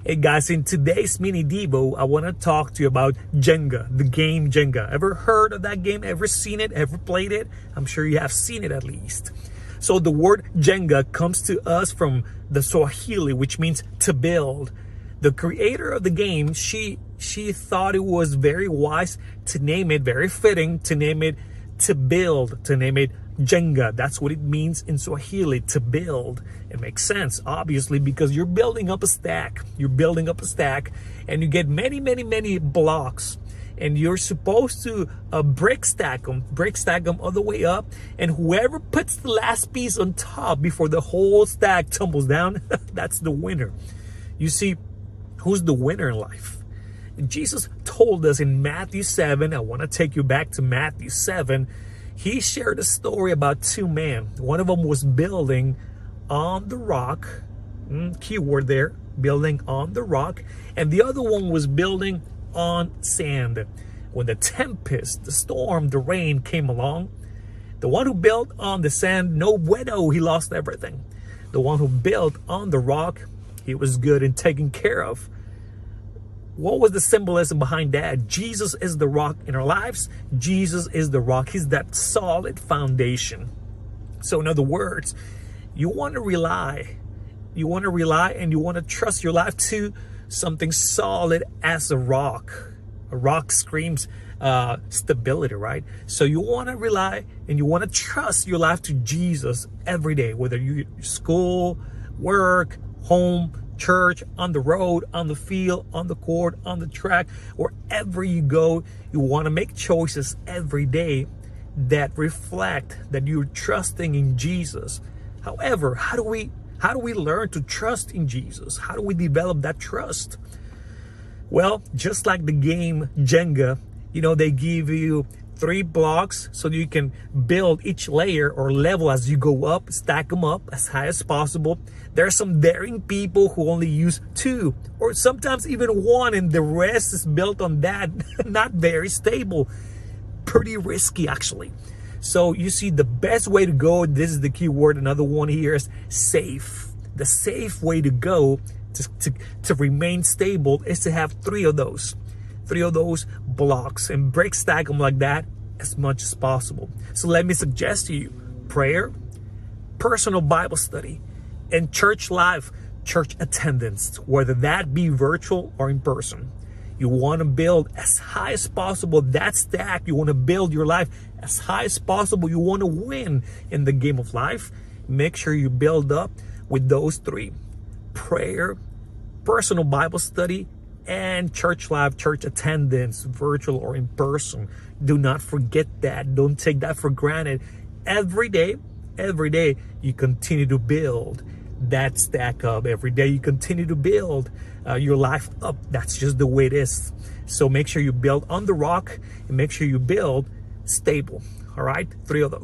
Hey guys, in today's mini Devo, I want to talk to you about Jenga, the game Jenga. Ever heard of that game? Ever seen it? Ever played it? I'm sure you have seen it at least. So the word Jenga comes to us from the Swahili, which means to build. The creator of the game, she thought it was very wise to name it, very fitting to name it to build, to name it Jenga. That's what it means in Swahili, to build. It makes sense, obviously, because you're building up a stack. You're building up a stack and you get many blocks. And you're supposed to brick stack them all the way up. And whoever puts the last piece on top before the whole stack tumbles down, that's the winner. You see, who's the winner in life? Jesus told us in Matthew 7, I want to take you back to Matthew 7. He shared a story about two men. One of them was building on the rock, keyword there, building on the rock, and the other one was building on sand. When the tempest, the storm, the rain came along, the one who built on the sand, no bueno, he lost everything. The one who built on the rock, he was good and taken care of. What was the symbolism behind that? Jesus is the rock in our lives. Jesus is the rock. He's that solid foundation. So in other words, you want to rely and you want to trust your life to something solid as a rock. A rock screams stability, right? So you want to rely and you want to trust your life to Jesus every day, whether you school, work, home, church, on the road, on the field, on the court, on the track, wherever you go. You want to make choices every day that reflect that you're trusting in Jesus. However, how do we learn to trust in Jesus? How do we develop that trust? Well, just like the game Jenga, they give you 3 blocks so you can build each layer or level as you go up, stack them up as high as possible. There are some daring people who only use 2 or sometimes even 1, and the rest is built on that. Not very stable, pretty risky actually. So you see, the best way to go, this is the key word, another one here, is safe. The safe way to go to remain stable is to have 3 of those blocks and break stack them like that as much as possible. So let me suggest to you prayer, personal Bible study, and church life, church attendance, whether that be virtual or in person. You want to build as high as possible that stack. You want to build your life as high as possible. You want to win in the game of life. Make sure you build up with those 3: prayer, personal Bible study, and church life, church attendance, virtual or in person. Do not forget that. Don't take that for granted. Every day, you continue to build that stack up. Every day you continue to build your life up. That's just the way it is. So make sure you build on the rock and make sure you build stable. All right, 3 of those.